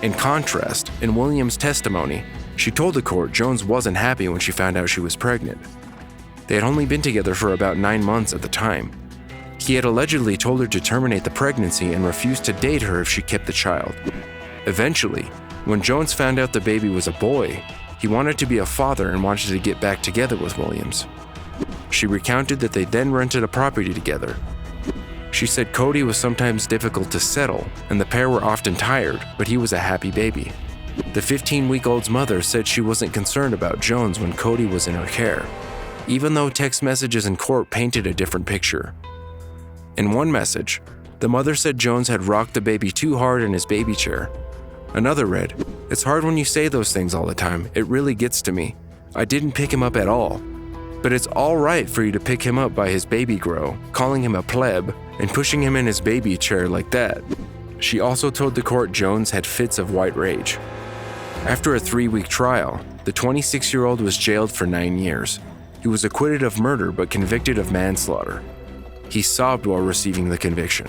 In contrast, in Williams' testimony, she told the court Jones wasn't happy when she found out she was pregnant. They had only been together for about 9 months at the time. He had allegedly told her to terminate the pregnancy and refused to date her if she kept the child. Eventually, when Jones found out the baby was a boy, he wanted to be a father and wanted to get back together with Williams. She recounted that they then rented a property together. She said Cody was sometimes difficult to settle, and the pair were often tired, but he was a happy baby. The 15-week-old's mother said she wasn't concerned about Jones when Cody was in her care, even though text messages in court painted a different picture. In one message, the mother said Jones had rocked the baby too hard in his baby chair. Another read, "It's hard when you say those things all the time. It really gets to me. I didn't pick him up at all. But it's all right for you to pick him up by his baby grow, calling him a pleb, and pushing him in his baby chair like that." She also told the court Jones had fits of white rage. After a 3-week trial, the 26-year-old was jailed for 9 years. He was acquitted of murder but convicted of manslaughter. He sobbed while receiving the conviction.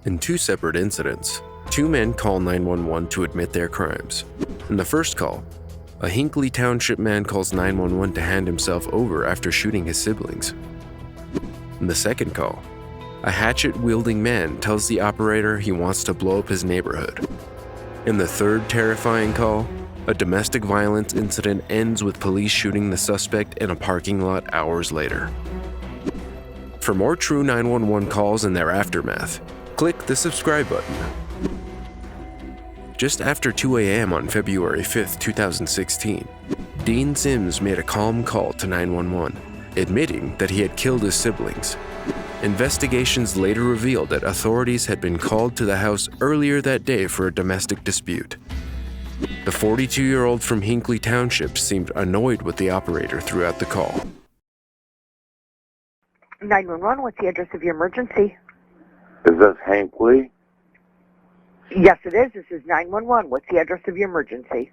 In 2 separate incidents, 2 men call 911 to admit their crimes. In the first call, a Hinckley Township man calls 911 to hand himself over after shooting his siblings. In the second call, a hatchet-wielding man tells the operator he wants to blow up his neighborhood. In the third terrifying call, a domestic violence incident ends with police shooting the suspect in a parking lot hours later. For more true 911 calls and their aftermath, click the subscribe button. Just after 2 a.m. on February 5, 2016, Dean Sims made a calm call to 911, admitting that he had killed his siblings. Investigations later revealed that authorities had been called to the house earlier that day for a domestic dispute. The 42-year-old from Hinckley Township seemed annoyed with the operator throughout the call. 911, what's the address of your emergency? Is this Hinckley? Yes, it is. This is 911. What's the address of your emergency?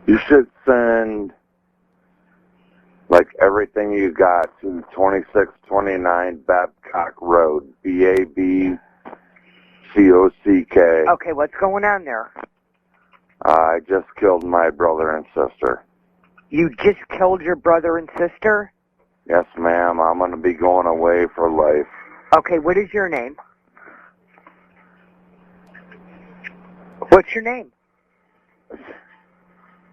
You should send, like, everything you got to 2629 Babcock Road, Babcock. Okay, what's going on there? I just killed my brother and sister. You just killed your brother and sister? Yes, ma'am. I'm going to be going away for life. Okay, what is your name? What's your name?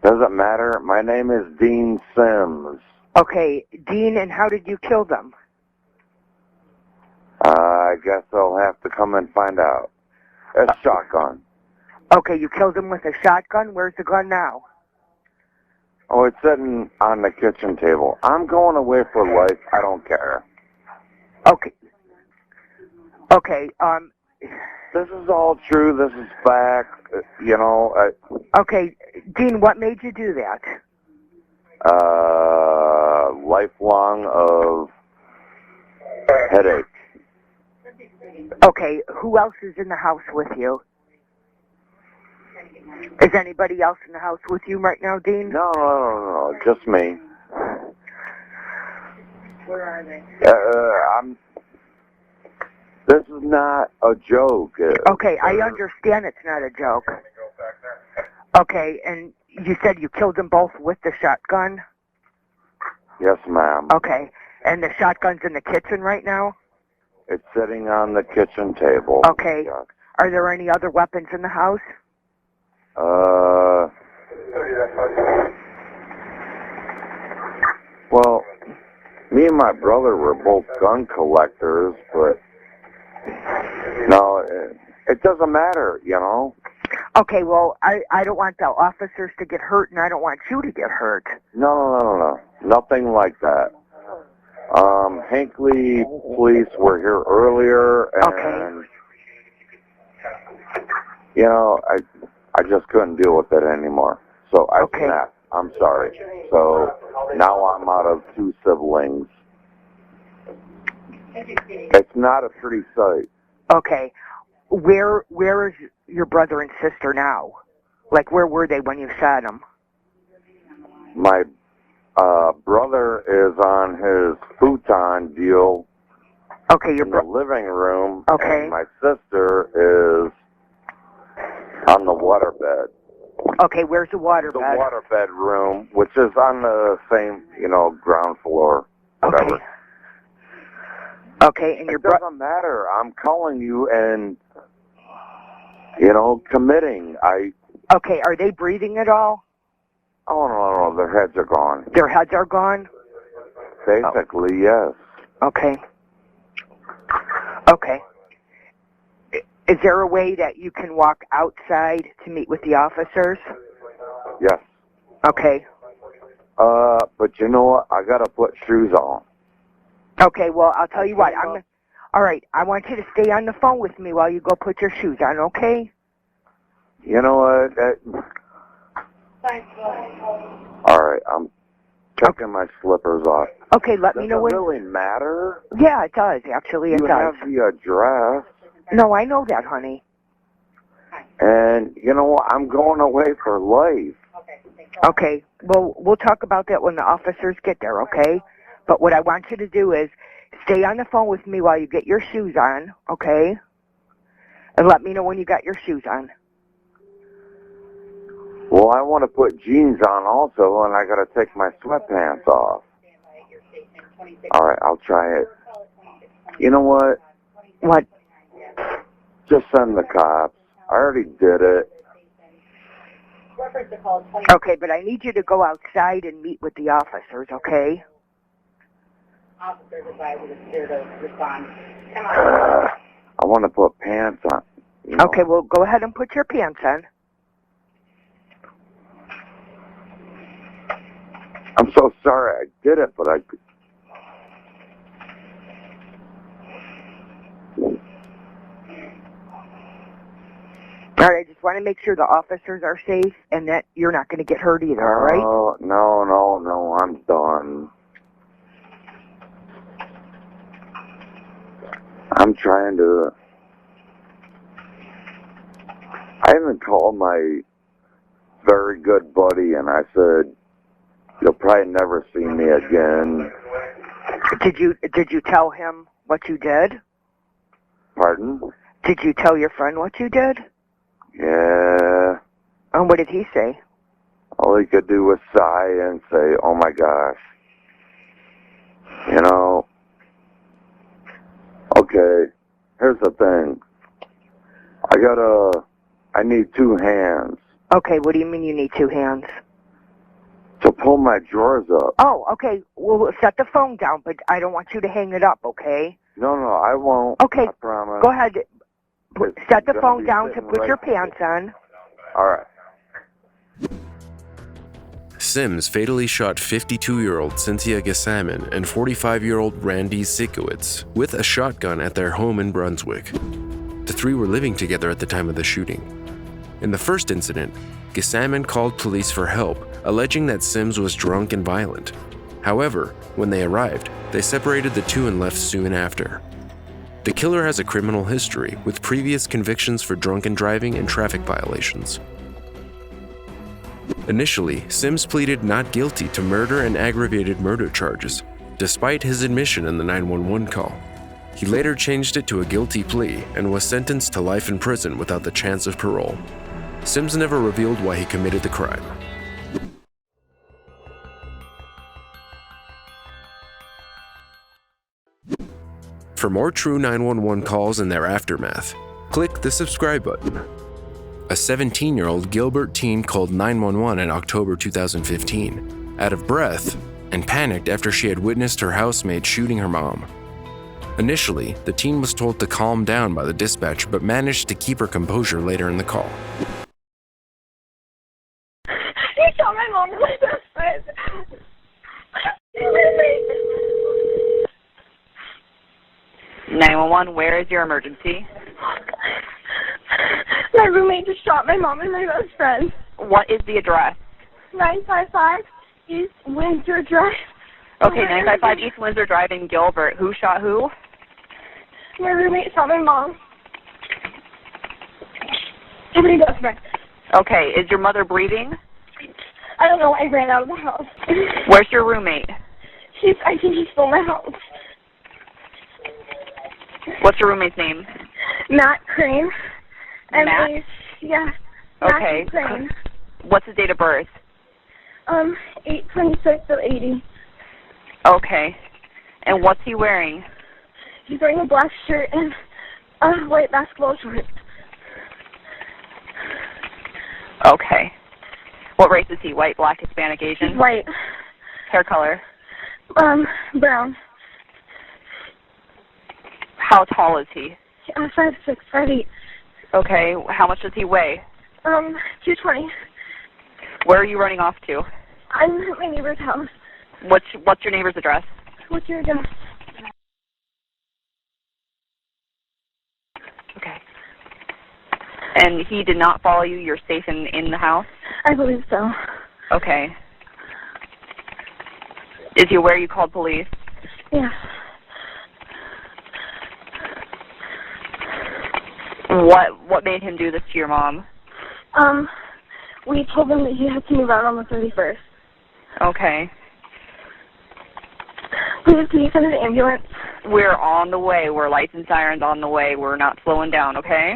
Doesn't matter. My name is Dean Sims. Okay, Dean, and how did you kill them? I guess I'll have to come and find out. A shotgun. Okay, you killed them with a shotgun? Where's the gun now? Oh, it's sitting on the kitchen table. I'm going away for life. I don't care. Okay. Okay, This is all true. This is fact. You know. Okay, Dean, what made you do that? Lifelong of headache. Okay, who else is in the house with you? Is anybody else in the house with you right now, Dean? No, just me. Where are they? This is not a joke. Okay, I understand it's not a joke. Okay, and you said you killed them both with the shotgun? Yes, ma'am. Okay, and the shotgun's in the kitchen right now? It's sitting on the kitchen table. Okay. Yes. Are there any other weapons in the house? Well, me and my brother were both gun collectors, but no, it doesn't matter, you know. Okay, well, I don't want the officers to get hurt, and I don't want you to get hurt. No. Nothing like that. Hinckley police were here earlier, and you know, I just couldn't deal with it anymore. So I snapped. I'm sorry. So now I'm out of 2 siblings. It's not a pretty sight. Okay. Where is your brother and sister now? Like, where were they when you shot them? My brother is on his futon deal in the living room, and my sister is on the waterbed. Okay, where's the waterbed? The waterbed room, which is on the same, you know, ground floor, whatever. Okay, and your brother... It doesn't matter. I'm calling you and, you know, committing. Okay, are they breathing at all? Oh, no, their heads are gone. Their heads are gone? Basically, yes. Okay. Okay. Is there a way that you can walk outside to meet with the officers? Yes. Okay. But you know what? I gotta put shoes on. Okay, well, I'll tell you what. All right, I want you to stay on the phone with me while you go put your shoes on, okay? You know what? All right, I'm taking my slippers off. Okay, let me know when... Does it really matter? Yeah, it does. Actually, it does. You have the address. No, I know that, honey. And, you know what? I'm going away for life. Okay, well, we'll talk about that when the officers get there, okay? But what I want you to do is stay on the phone with me while you get your shoes on, okay? And let me know when you got your shoes on. Well, I want to put jeans on also, and I got to take my sweatpants off. All right, I'll try it. You know what? What? Just send the cops. I already did it. Okay, but I need you to go outside and meet with the officers, okay? Officers advise you to respond. Come on. I want to put pants on. You know? Okay, well, go ahead and put your pants on. I'm so sorry I did it, but I... All right, I just want to make sure the officers are safe and that you're not going to get hurt either, all right? No, I'm done. I'm trying to... I even called my very good buddy and I said, you'll probably never see me again. Did you tell him what you did? Pardon? Did you tell your friend what you did? Yeah. And what did he say? All he could do was sigh and say, oh my gosh. You know, okay, here's the thing. I need 2 hands. Okay, what do you mean you need 2 hands? To pull my drawers up. Oh, okay, well, set the phone down, but I don't want you to hang it up, okay? No, I won't. Okay, I promise. go ahead. Set the phone down to put your pants on. All right. Sims fatally shot 52-year-old Cynthia Gessamman and 45-year-old Randy Sikowitz with a shotgun at their home in Brunswick. The 3 were living together at the time of the shooting. In the first incident, Gessamman called police for help, alleging that Sims was drunk and violent. However, when they arrived, they separated the 2 and left soon after. The killer has a criminal history with previous convictions for drunken driving and traffic violations. Initially, Sims pleaded not guilty to murder and aggravated murder charges, despite his admission in the 911 call. He later changed it to a guilty plea and was sentenced to life in prison without the chance of parole. Sims never revealed why he committed the crime. For more true 911 calls and their aftermath, click the subscribe button. A 17-year-old Gilbert teen called 911 in October 2015, out of breath and panicked after she had witnessed her housemate shooting her mom. Initially, the teen was told to calm down by the dispatcher but managed to keep her composure later in the call. You shot my mom and my best friend. 911, where is your emergency? My roommate just shot my mom and my best friend. What is the address? 955 East Windsor Drive. Okay, 955 East Windsor Drive in Gilbert. Who shot who? My roommate shot my mom. And my best friend. Okay, is your mother breathing? I don't know. I ran out of the house. Where's your roommate? I think he stole my house. What's your roommate's name? Matt Crane. Matt? Yeah. Okay. Matt Crane. What's his date of birth? 8/26 of 80. Okay. And what's he wearing? He's wearing a black shirt and white basketball shorts. Okay. What race is he? White, black, Hispanic, Asian? He's white. Hair color? Brown. How tall is he? 5'6", 5'8". Okay. How much does he weigh? 220. Where are you running off to? I'm at my neighbor's house. What's your neighbor's address? What's your address? Okay. And he did not follow you? You're safe in the house? I believe so. Okay. Is he aware you called police? Yeah. What made him do this to your mom? We told him that he had to move out on the 31st. Okay. Please, can you send an ambulance? We're on the way. We're lights and sirens on the way. We're not slowing down, okay?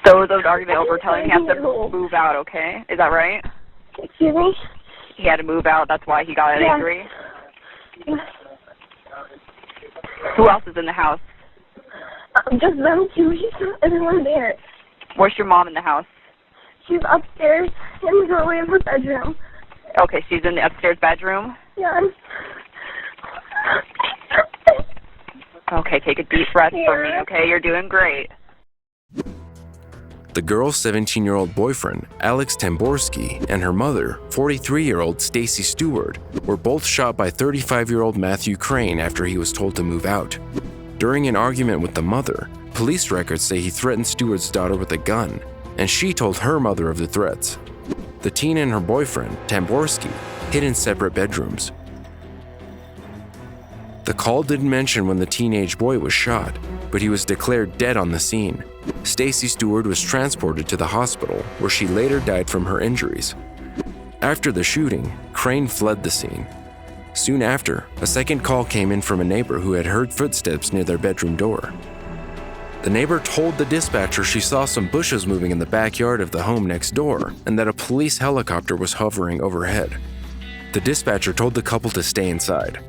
So those argument over telling him he has to move out, okay? Is that right? Excuse me? He had to move out. That's why he got angry. Yeah. Who else is in the house? Just them two. She's not everyone there. Where's your mom in the house? She's upstairs in her bedroom. Okay, she's in the upstairs bedroom? Yeah. Okay, take a deep breath for me, okay? You're doing great. The girl's 17-year-old boyfriend, Alex Tamborski, and her mother, 43-year-old Stacy Stewart, were both shot by 35-year-old Matthew Crane after he was told to move out. During an argument with the mother, police records say he threatened Stewart's daughter with a gun, and she told her mother of the threats. The teen and her boyfriend, Tamborski, hid in separate bedrooms. The call didn't mention when the teenage boy was shot, but he was declared dead on the scene. Stacy Stewart was transported to the hospital, where she later died from her injuries. After the shooting, Crane fled the scene. Soon after, a second call came in from a neighbor who had heard footsteps near their bedroom door. The neighbor told the dispatcher she saw some bushes moving in the backyard of the home next door and that a police helicopter was hovering overhead. The dispatcher told the couple to stay inside.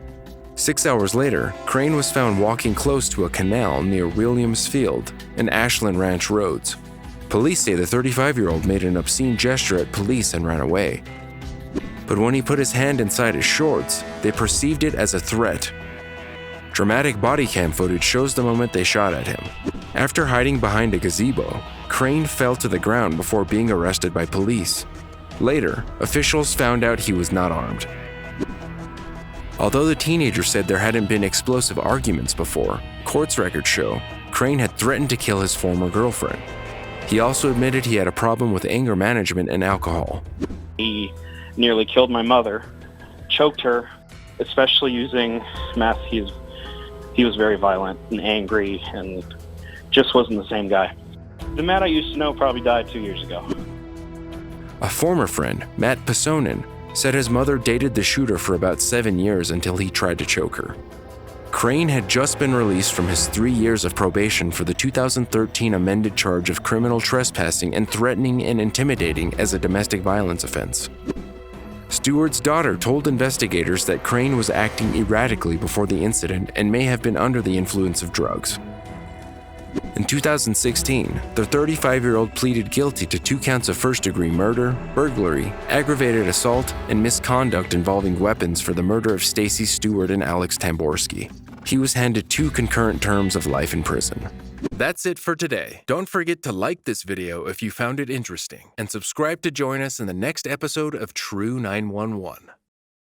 6 hours later, Crane was found walking close to a canal near Williams Field and Ashland Ranch roads. Police say the 35-year-old made an obscene gesture at police and ran away. But when he put his hand inside his shorts, they perceived it as a threat. Dramatic body cam footage shows the moment they shot at him. After hiding behind a gazebo, Crane fell to the ground before being arrested by police. Later, officials found out he was not armed. Although the teenager said there hadn't been explosive arguments before, court's records show Crane had threatened to kill his former girlfriend. He also admitted he had a problem with anger management and alcohol. He nearly killed my mother, choked her, especially using meth. He was very violent and angry and just wasn't the same guy. The Matt I used to know probably died 2 years ago. A former friend, Matt Pasonin, said his mother dated the shooter for about 7 years until he tried to choke her. Crane had just been released from his 3 years of probation for the 2013 amended charge of criminal trespassing and threatening and intimidating as a domestic violence offense. Stewart's daughter told investigators that Crane was acting erratically before the incident and may have been under the influence of drugs. In 2016, the 35-year-old pleaded guilty to 2 counts of first-degree murder, burglary, aggravated assault, and misconduct involving weapons for the murder of Stacy Stewart and Alex Tamborski. He was handed 2 concurrent terms of life in prison. That's it for today. Don't forget to like this video if you found it interesting, and subscribe to join us in the next episode of True 911.